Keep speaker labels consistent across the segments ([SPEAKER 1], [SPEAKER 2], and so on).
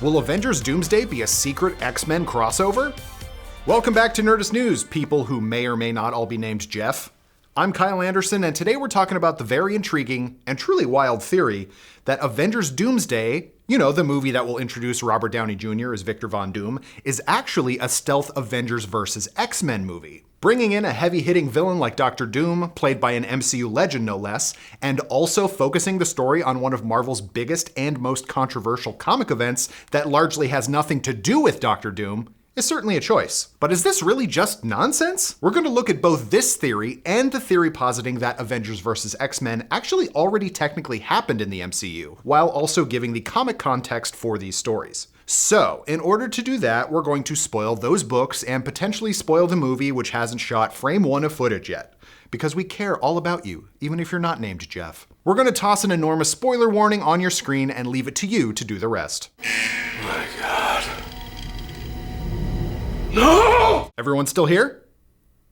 [SPEAKER 1] Will Avengers Doomsday be a secret X-Men crossover? Welcome back to Nerdist News, people who may or may not all be named Jeff. I'm Kyle Anderson, and today we're talking about the very intriguing and truly wild theory that Avengers Doomsday, the movie that will introduce Robert Downey Jr. as Victor Von Doom, is actually a stealth Avengers vs. X-Men movie. Bringing in a heavy-hitting villain like Dr. Doom, played by an MCU legend no less, and also focusing the story on one of Marvel's biggest and most controversial comic events that largely has nothing to do with Dr. Doom, is certainly a choice. But is this really just nonsense? We're going to look at both this theory and the theory positing that Avengers vs. X-Men actually already technically happened in the MCU, while also giving the comic context for these stories. So, in order to do that, we're going to spoil those books and potentially spoil the movie which hasn't shot frame one of footage yet. Because we care all about you, even if you're not named Jeff. We're going to toss an enormous spoiler warning on your screen and leave it to you to do the rest.
[SPEAKER 2] My God. No!
[SPEAKER 1] Everyone still here?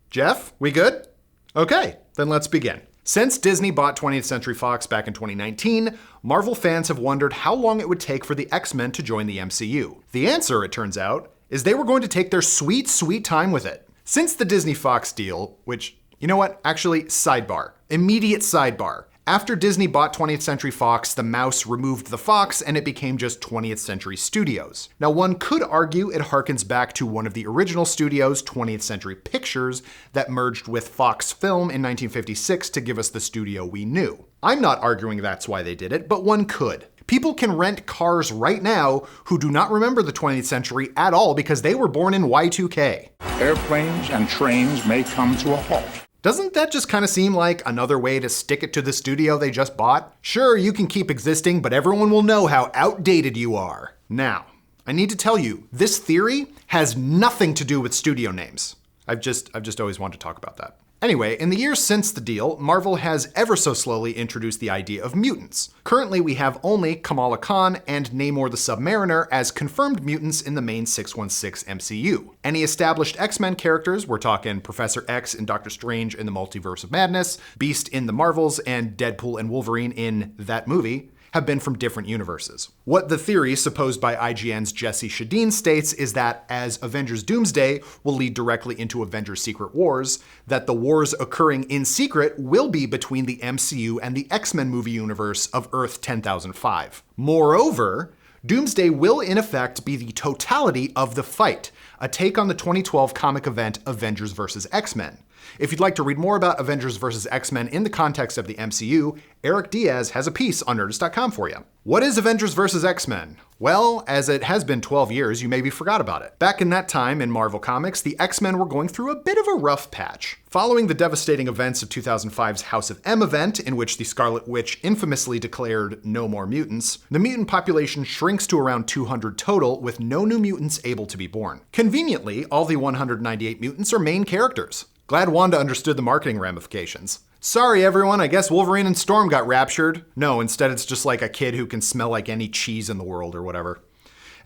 [SPEAKER 1] Jeff, we good? Okay, then let's begin. Since Disney bought 20th Century Fox back in 2019, Marvel fans have wondered how long it would take for the X-Men to join the MCU. The answer, it turns out, is they were going to take their sweet, sweet time with it. Since the Disney-Fox deal, which, you know what, actually, sidebar. Immediate sidebar. After Disney bought 20th Century Fox, the mouse removed the fox and it became just 20th Century Studios. Now, one could argue it harkens back to one of the original studios, 20th Century Pictures, that merged with Fox Film in 1956 to give us the studio we knew. I'm not arguing that's why they did it, but one could. People can rent cars right now who do not remember the 20th century at all because they were born in Y2K.
[SPEAKER 3] Airplanes and trains may come to a halt.
[SPEAKER 1] Doesn't that just kind of seem like another way to stick it to the studio they just bought? Sure, you can keep existing, but everyone will know how outdated you are. Now, I need to tell you, this theory has nothing to do with studio names. I've just always wanted to talk about that. Anyway, in the years since the deal, Marvel has ever so slowly introduced the idea of mutants. Currently, we have only Kamala Khan and Namor the Submariner as confirmed mutants in the main 616 MCU. Any established X-Men characters, we're talking Professor X and Doctor Strange in the Multiverse of Madness, Beast in the Marvels, and Deadpool and Wolverine in that movie, have been from different universes. What the theory, supposed by IGN's Jesse Shadeen, states is that as Avengers Doomsday will lead directly into Avengers Secret Wars, that the wars occurring in secret will be between the MCU and the X-Men movie universe of Earth 10,005. Moreover, Doomsday will in effect be the totality of the fight, a take on the 2012 comic event Avengers vs. X-Men. If you'd like to read more about Avengers vs. X-Men in the context of the MCU, Eric Diaz has a piece on Nerdist.com for you. What is Avengers vs. X-Men? Well, as it has been 12 years, you maybe forgot about it. Back in that time in Marvel Comics, the X-Men were going through a bit of a rough patch. Following the devastating events of 2005's House of M event, in which the Scarlet Witch infamously declared no more mutants, the mutant population shrinks to around 200 total, with no new mutants able to be born. Conveniently, all the 198 mutants are main characters. Glad Wanda understood the marketing ramifications. Sorry everyone, I guess Wolverine and Storm got raptured. No, instead it's just like a kid who can smell like any cheese in the world or whatever.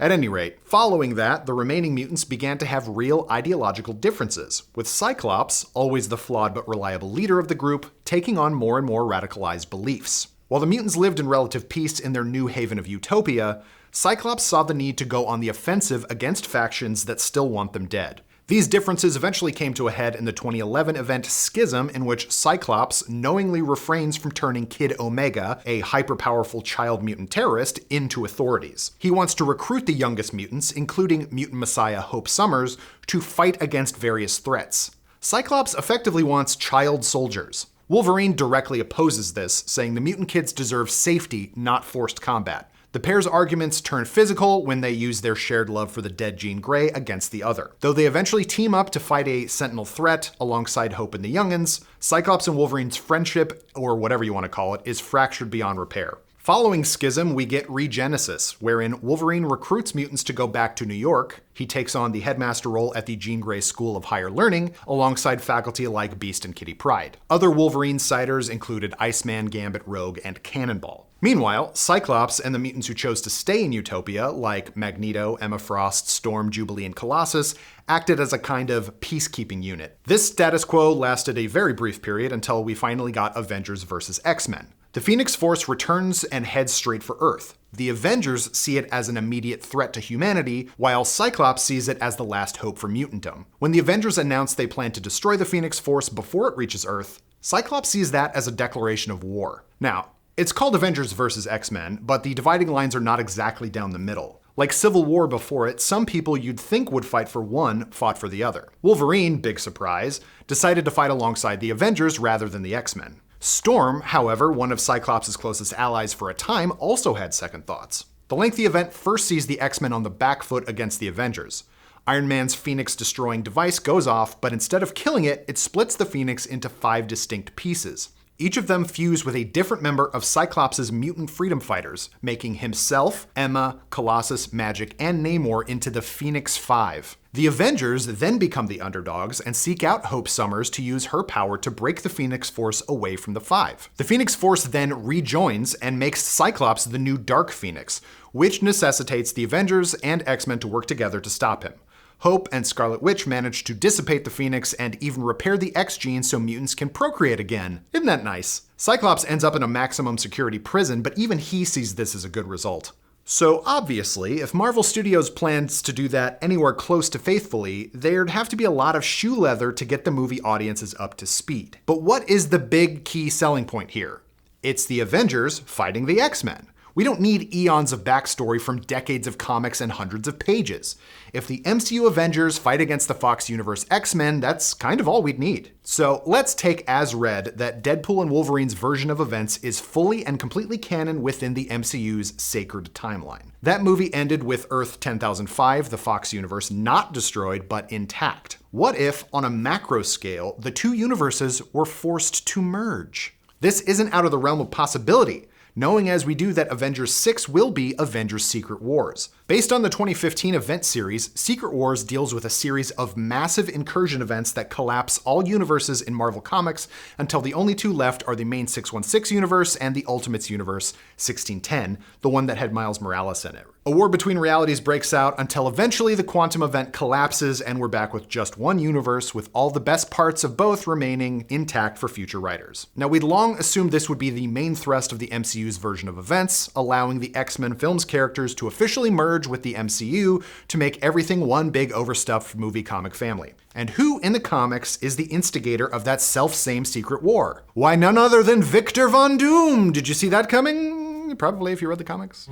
[SPEAKER 1] At any rate, following that, the remaining mutants began to have real ideological differences, with Cyclops, always the flawed but reliable leader of the group, taking on more and more radicalized beliefs. While the mutants lived in relative peace in their new haven of utopia, Cyclops saw the need to go on the offensive against factions that still want them dead. These differences eventually came to a head in the 2011 event Schism, in which Cyclops knowingly refrains from turning Kid Omega, a hyper-powerful child mutant terrorist, into authorities. He wants to recruit the youngest mutants, including mutant messiah Hope Summers, to fight against various threats. Cyclops effectively wants child soldiers. Wolverine directly opposes this, saying the mutant kids deserve safety, not forced combat. The pair's arguments turn physical when they use their shared love for the dead Jean Grey against the other. Though they eventually team up to fight a Sentinel threat alongside Hope and the Young'uns, Cyclops and Wolverine's friendship, or whatever you want to call it, is fractured beyond repair. Following Schism, we get Regenesis, wherein Wolverine recruits mutants to go back to New York. He takes on the headmaster role at the Jean Grey School of Higher Learning, alongside faculty like Beast and Kitty Pryde. Other Wolverine-siders included Iceman, Gambit, Rogue, and Cannonball. Meanwhile, Cyclops and the mutants who chose to stay in Utopia, like Magneto, Emma Frost, Storm, Jubilee, and Colossus, acted as a kind of peacekeeping unit. This status quo lasted a very brief period until we finally got Avengers vs. X-Men. The Phoenix Force returns and heads straight for Earth. The Avengers see it as an immediate threat to humanity, while Cyclops sees it as the last hope for mutantdom. When the Avengers announce they plan to destroy the Phoenix Force before it reaches Earth, Cyclops sees that as a declaration of war. Now, it's called Avengers vs. X-Men, but the dividing lines are not exactly down the middle. Like Civil War before it, some people you'd think would fight for one fought for the other. Wolverine, big surprise, decided to fight alongside the Avengers rather than the X-Men. Storm, however, one of Cyclops' closest allies for a time, also had second thoughts. The lengthy event first sees the X-Men on the back foot against the Avengers. Iron Man's Phoenix-destroying device goes off, but instead of killing it, it splits the Phoenix into 5 distinct pieces. Each of them fuse with a different member of Cyclops' mutant freedom fighters, making himself, Emma, Colossus, Magic, and Namor into the Phoenix Five. The Avengers then become the underdogs and seek out Hope Summers to use her power to break the Phoenix Force away from the Five. The Phoenix Force then rejoins and makes Cyclops the new Dark Phoenix, which necessitates the Avengers and X-Men to work together to stop him. Hope and Scarlet Witch manage to dissipate the Phoenix and even repair the X gene so mutants can procreate again. Isn't that nice? Cyclops ends up in a maximum security prison, but even he sees this as a good result. So obviously, if Marvel Studios plans to do that anywhere close to faithfully, there'd have to be a lot of shoe leather to get the movie audiences up to speed. But what is the big key selling point here? It's the Avengers fighting the X-Men. We don't need eons of backstory from decades of comics and hundreds of pages. If the MCU Avengers fight against the Fox Universe X-Men, that's kind of all we'd need. So let's take as read that Deadpool and Wolverine's version of events is fully and completely canon within the MCU's sacred timeline. That movie ended with Earth 10,005, the Fox Universe not destroyed but intact. What if, on a macro scale, the two universes were forced to merge? This isn't out of the realm of possibility, knowing as we do that Avengers 6 will be Avengers Secret Wars. Based on the 2015 event series, Secret Wars deals with a series of massive incursion events that collapse all universes in Marvel Comics until the only two left are the main 616 universe and the Ultimates universe 1610, the one that had Miles Morales in it. A war between realities breaks out until eventually the quantum event collapses and we're back with just one universe with all the best parts of both remaining intact for future writers. Now, we'd long assumed this would be the main thrust of the MCU's version of events, allowing the X-Men films characters to officially merge with the MCU to make everything one big overstuffed movie comic family. And who in the comics is the instigator of that self-same secret war? Why, none other than Victor Von Doom! Did you see that coming? Probably if you read the comics.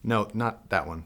[SPEAKER 1] No, not that one.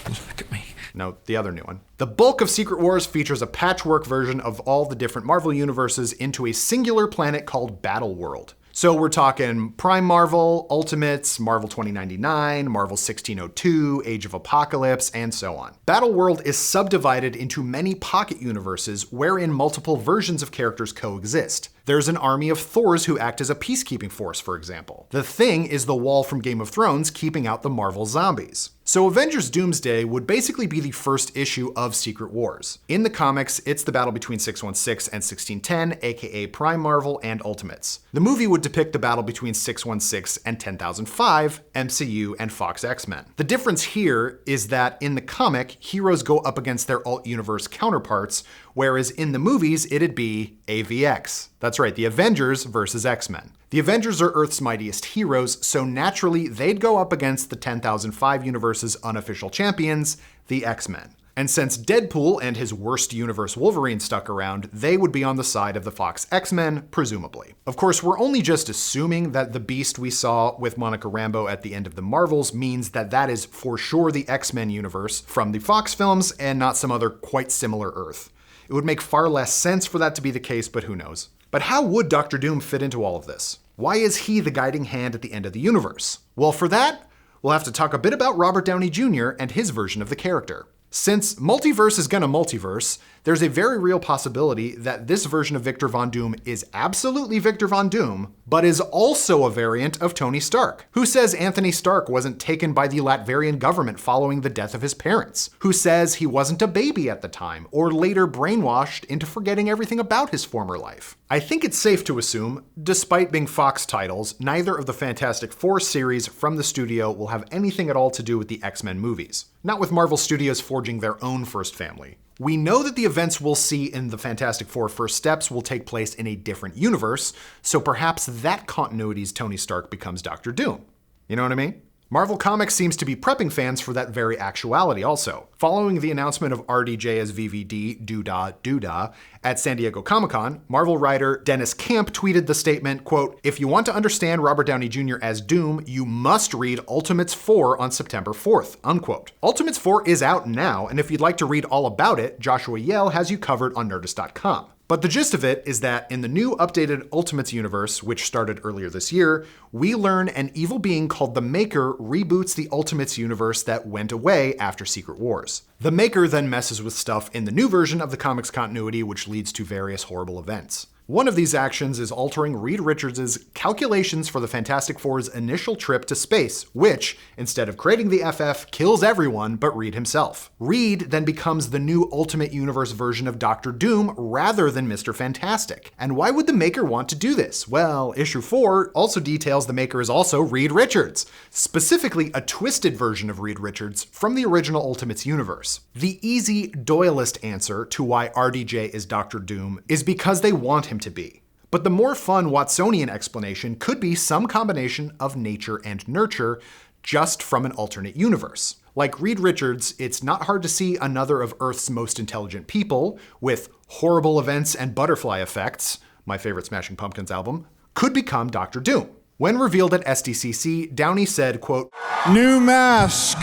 [SPEAKER 2] Look at me.
[SPEAKER 1] No, the other new one. The bulk of Secret Wars features a patchwork version of all the different Marvel universes into a singular planet called Battle World. So we're talking Prime Marvel, Ultimates, Marvel 2099, Marvel 1602, Age of Apocalypse, and so on. Battle World is subdivided into many pocket universes wherein multiple versions of characters coexist. There's an army of Thors who act as a peacekeeping force, for example. The Thing is the wall from Game of Thrones keeping out the Marvel zombies. So Avengers Doomsday would basically be the first issue of Secret Wars. In the comics, it's the battle between 616 and 1610, aka Prime Marvel and Ultimates. The movie would depict the battle between 616 and 10,005, MCU and Fox X-Men. The difference here is that in the comic, heroes go up against their alt-universe counterparts, whereas in the movies, it'd be AVX. That's right, the Avengers versus X-Men. The Avengers are Earth's mightiest heroes, so naturally they'd go up against the 10,005 universe's unofficial champions, the X-Men. And since Deadpool and his worst universe Wolverine stuck around, they would be on the side of the Fox X-Men, presumably. Of course, we're only just assuming that the beast we saw with Monica Rambeau at the end of the Marvels means that that is for sure the X-Men universe from the Fox films and not some other quite similar Earth. It would make far less sense for that to be the case, but who knows. But how would Dr. Doom fit into all of this? Why is he the guiding hand at the end of the universe? Well, for that, we'll have to talk a bit about Robert Downey Jr. and his version of the character. Since multiverse is gonna multiverse, there's a very real possibility that this version of Victor Von Doom is absolutely Victor Von Doom, but is also a variant of Tony Stark. Who says Anthony Stark wasn't taken by the Latvian government following the death of his parents? Who says he wasn't a baby at the time, or later brainwashed into forgetting everything about his former life? I think it's safe to assume, despite being Fox titles, neither of the Fantastic Four series from the studio will have anything at all to do with the X-Men movies. not with Marvel Studios forging their own first family. We know that the events we'll see in the Fantastic Four First Steps will take place in a different universe, so perhaps that continuity's Tony Stark becomes Doctor Doom. You know what I mean? Marvel Comics seems to be prepping fans for that very actuality also. Following the announcement of RDJ as VVD Doodah at San Diego Comic-Con, Marvel writer Dennis Camp tweeted the statement, quote, "If you want to understand Robert Downey Jr. as Doom, you must read Ultimates 4 on September 4th, unquote. Ultimates 4 is out now, and if you'd like to read all about it, Joshua Yale has you covered on Nerdist.com. But the gist of it is that in the new updated Ultimates universe, which started earlier this year, we learn an evil being called the Maker reboots the Ultimates universe that went away after Secret Wars. The Maker then messes with stuff in the new version of the comics continuity, which leads to various horrible events. One of these actions is altering Reed Richards' calculations for the Fantastic Four's initial trip to space, which, instead of creating the FF, kills everyone but Reed himself. Reed then becomes the new Ultimate Universe version of Doctor Doom rather than Mr. Fantastic. And why would the Maker want to do this? Well, issue 4 also details the Maker is also Reed Richards, specifically a twisted version of Reed Richards from the original Ultimates universe. The easy Doyleist answer to why RDJ is Doctor Doom is because they want him to be. But the more fun Watsonian explanation could be some combination of nature and nurture just from an alternate universe. Like Reed Richards, it's not hard to see another of Earth's most intelligent people, with horrible events and butterfly effects, my favorite Smashing Pumpkins album, could become Doctor Doom. When revealed at SDCC, Downey said, quote,
[SPEAKER 4] "New mask.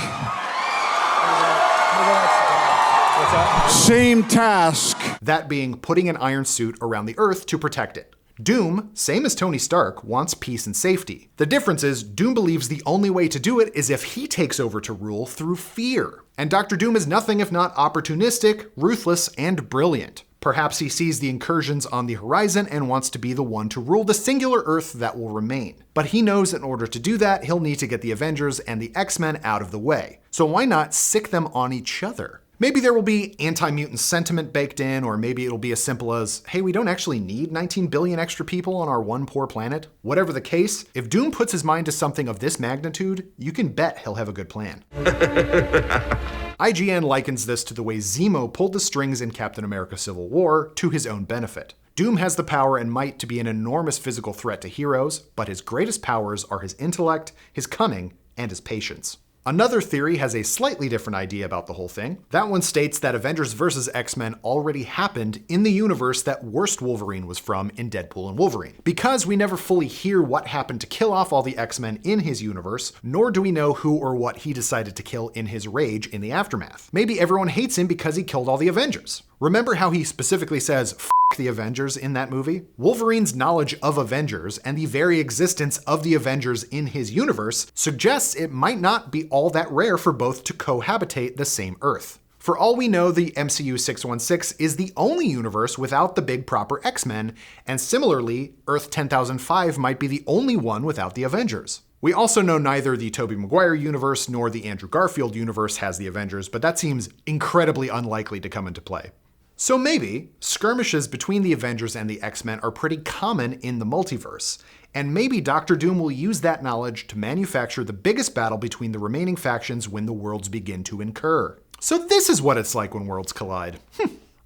[SPEAKER 4] Same task."
[SPEAKER 1] That being putting an iron suit around the Earth to protect it. Doom, same as Tony Stark, wants peace and safety. The difference is, Doom believes the only way to do it is if he takes over to rule through fear. And Doctor Doom is nothing if not opportunistic, ruthless, and brilliant. Perhaps he sees the incursions on the horizon and wants to be the one to rule the singular Earth that will remain. But he knows in order to do that, he'll need to get the Avengers and the X-Men out of the way. So why not sick them on each other? Maybe there will be anti-mutant sentiment baked in, or maybe it'll be as simple as, hey, we don't actually need 19 billion extra people on our one poor planet. Whatever the case, if Doom puts his mind to something of this magnitude, you can bet he'll have a good plan. IGN likens this to the way Zemo pulled the strings in Captain America Civil War to his own benefit. Doom has the power and might to be an enormous physical threat to heroes, but his greatest powers are his intellect, his cunning, and his patience. Another theory has a slightly different idea about the whole thing. That one states that Avengers vs. X-Men already happened in the universe that Worst Wolverine was from in Deadpool and Wolverine. Because we never fully hear what happened to kill off all the X-Men in his universe, nor do we know who or what he decided to kill in his rage in the aftermath. Maybe everyone hates him because he killed all the Avengers. Remember how he specifically says, "F*** the Avengers" in that movie? Wolverine's knowledge of Avengers and the very existence of the Avengers in his universe suggests it might not be all that rare for both to cohabitate the same Earth. For all we know, the MCU 616 is the only universe without the big proper X-Men, and similarly, Earth 10005 might be the only one without the Avengers. We also know neither the Tobey Maguire universe nor the Andrew Garfield universe has the Avengers, but that seems incredibly unlikely to come into play. So maybe skirmishes between the Avengers and the X-Men are pretty common in the multiverse, and maybe Doctor Doom will use that knowledge to manufacture the biggest battle between the remaining factions when the worlds begin to incur. So this is what it's like when worlds collide.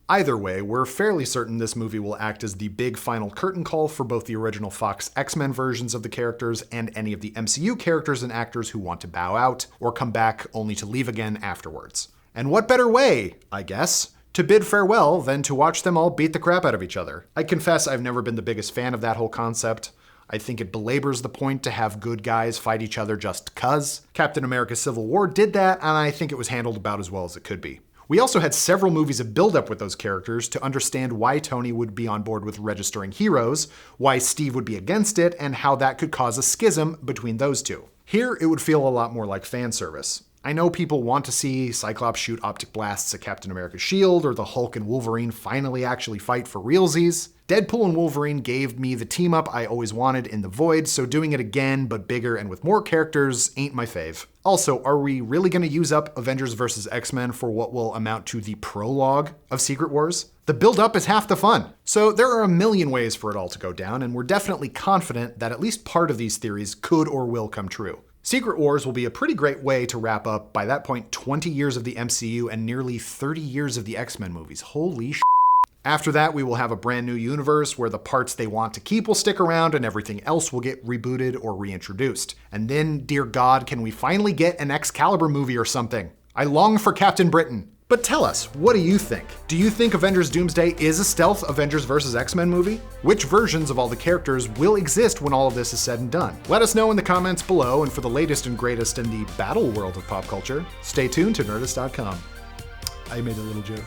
[SPEAKER 1] Either way, we're fairly certain this movie will act as the big final curtain call for both the original Fox X-Men versions of the characters and any of the MCU characters and actors who want to bow out or come back only to leave again afterwards. And what better way, I guess, to bid farewell than to watch them all beat the crap out of each other. I confess I've never been the biggest fan of that whole concept. I think it belabors the point to have good guys fight each other just 'cause. Captain America Civil War did that, and I think it was handled about as well as it could be. We also had several movies of build-up with those characters to understand why Tony would be on board with registering heroes, why Steve would be against it, and how that could cause a schism between those two. Here, it would feel a lot more like fan service. I know people want to see Cyclops shoot optic blasts at Captain America's shield, or the Hulk and Wolverine finally actually fight for realsies. Deadpool and Wolverine gave me the team-up I always wanted in The Void, so doing it again, but bigger and with more characters, ain't my fave. Also, are we really going to use up Avengers vs. X-Men for what will amount to the prologue of Secret Wars? The build-up is half the fun. So there are a million ways for it all to go down, and we're definitely confident that at least part of these theories could or will come true. Secret Wars will be a pretty great way to wrap up, by that point, 20 years of the MCU and nearly 30 years of the X-Men movies. Holy shit. After that, we will have a brand new universe where the parts they want to keep will stick around and everything else will get rebooted or reintroduced. And then, dear God, can we finally get an Excalibur movie or something? I long for Captain Britain. But tell us, what do you think? Do you think Avengers Doomsday is a stealth Avengers vs. X-Men movie? Which versions of all the characters will exist when all of this is said and done? Let us know in the comments below, and for the latest and greatest in the battle world of pop culture, stay tuned to Nerdist.com. I made a little joke.